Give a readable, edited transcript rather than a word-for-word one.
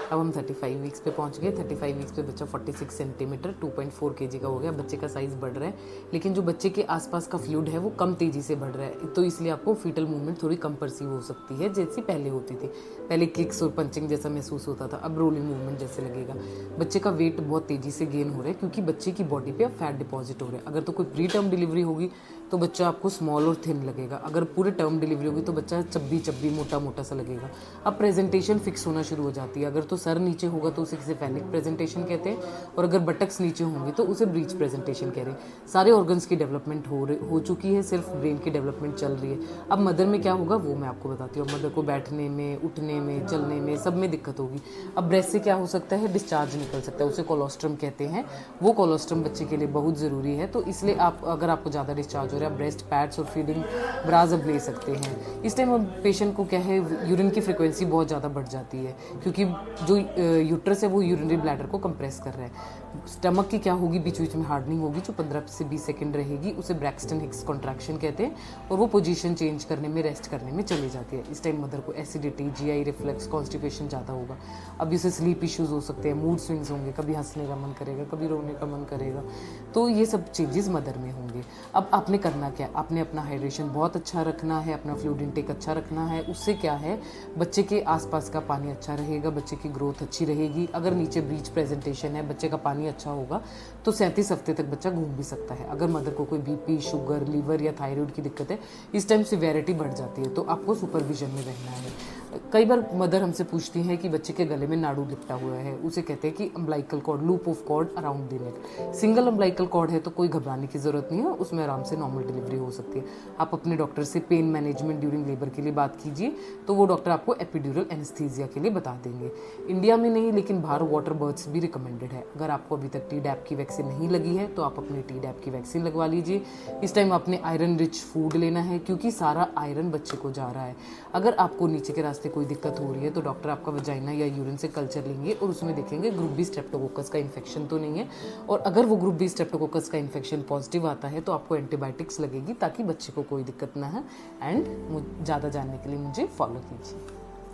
अब हम 35 वीक्स पे पहुंच गए। 35 वीक्स पे बच्चा 46 सेंटीमीटर 2.4 केजी का हो गया। बच्चे का साइज़ बढ़ रहा है, लेकिन जो बच्चे के आसपास का फ्लूइड है वो कम तेज़ी से बढ़ रहा है, तो इसलिए आपको फीटल मूवमेंट थोड़ी कम परसीव हो सकती है जैसी पहले होती थी। पहले किक्स और पंचिंग जैसा महसूस होता था, अब रोलिंग मूवमेंट जैसे लगेगा। बच्चे का वेट बहुत तेज़ी से गेन हो रहा है क्योंकि बच्चे की बॉडी पे अब फैट डिपॉजिट हो रहा है। अगर तो कोई प्री टर्म डिलीवरी होगी तो बच्चा आपको स्मॉल और थिन लगेगा, अगर पूरे टर्म डिलीवरी होगी तो बच्चा चब्बी चब्बी मोटा मोटा सा लगेगा। अब प्रेजेंटेशन फिक्स होना शुरू हो जाती है। अगर तो सर नीचे होगा तो उसे किसी फैनिक प्रेजेंटेशन कहते हैं, और अगर बटक्स नीचे होंगी तो उसे ब्रीच प्रेजेंटेशन कह रहे हैं। सारे ऑर्गन्स की डेवलपमेंट हो चुकी है, सिर्फ ब्रेन की डेवलपमेंट चल रही है। अब मदर में क्या होगा वो मैं आपको बताती हूँ। मदर को बैठने में, उठने में, चलने में, सब में दिक्कत होगी। अब ब्रेस्ट से क्या हो सकता है, डिस्चार्ज निकल सकता है, उसे कोलोस्ट्रम कहते हैं। वो कोलोस्ट्रम बच्चे के लिए बहुत ज़रूरी है, तो इसलिए आप अगर आपको ज़्यादा डिस्चार्ज हो रहा है, ब्रेस्ट पैड्स और फीडिंग ब्राज अब ले सकते हैं। इस टाइम अब पेशेंट को क्या है, यूरिन की फ्रिक्वेंसी बहुत ज़्यादा बढ़ जाती है क्योंकि जो यूट्रस है वो यूरिनरी ब्लैडर को कंप्रेस कर रहा है। स्टमक की क्या होगी, बीच बीच में हार्डनिंग होगी जो 15 से 20 सेकंड रहेगी, उसे ब्रैक्सटन हिक्स कॉन्ट्रैक्शन कहते हैं, और वो पोजीशन चेंज करने में, रेस्ट करने में चली जाती है। इस टाइम मदर को एसिडिटी, जीआई रिफ्लेक्स, कॉन्स्टिपेशन ज़्यादा होगा। अब इसे स्लीप इश्यूज हो सकते हैं, मूड स्विंग्स होंगे, कभी हंसने का मन करेगा, कभी रोने का मन करेगा, तो ये सब चेंजेस मदर में होंगे। अब आपने करना क्या, आपने अपना हाइड्रेशन बहुत अच्छा रखना है, अपना फ्लूइड इंटेक अच्छा रखना है। उससे क्या है, बच्चे के आसपास का पानी अच्छा रहेगा, बच्चे की ग्रोथ अच्छी रहेगी। अगर नीचे ब्रीच प्रेजेंटेशन है, बच्चे का पानी अच्छा होगा तो 37 हफ्ते तक बच्चा घूम भी सकता है। अगर मदर को कोई बीपी, शुगर, लीवर या थायराइड की दिक्कत है, इस टाइम सिवेरिटी बढ़ जाती है, तो आपको सुपरविजन में रहना है। कई बार मदर हमसे पूछती हैं कि बच्चे के गले में नाड़ू लिपटा हुआ है, उसे कहते हैं कि umbilical cord, loop of cord around the neck. Single umbilical cord है तो कोई घबराने की जरूरत नहीं है, उसमें आराम से नॉर्मल डिलीवरी हो सकती है। आप अपने डॉक्टर से पेन मैनेजमेंट ड्यूरिंग लेबर के लिए बात कीजिए, तो वो डॉक्टर आपको एपिड्यूरल एनेस्थीसिया के लिए बता देंगे। इंडिया में नहीं लेकिन बाहर वाटर बर्थ्स भी रिकमेंडेड है। अगर आपको अभी तक टी डैप की वैक्सीन नहीं लगी है तो आप अपने टी डैप की वैक्सीन लगवा लीजिए। इस टाइम आपने आयरन रिच फूड लेना है क्योंकि सारा आयरन बच्चे को जा रहा है। अगर आपको नीचे के रास्ते कोई दिक्कत हो रही है तो डॉक्टर आपका वजाइना या यूरिन से कल्चर लेंगे और उसमें देखेंगे ग्रुप बी स्ट्रेप्टोकोकस का इन्फेक्शन तो नहीं है, और अगर वो ग्रुप बी स्ट्रेप्टोकोकस का इन्फेक्शन पॉजिटिव आता है तो आपको एंटीबायोटिक्स लगेगी ताकि बच्चे को कोई दिक्कत ना है। एंड ज़्यादा जानने के लिए मुझे फॉलो कीजिए।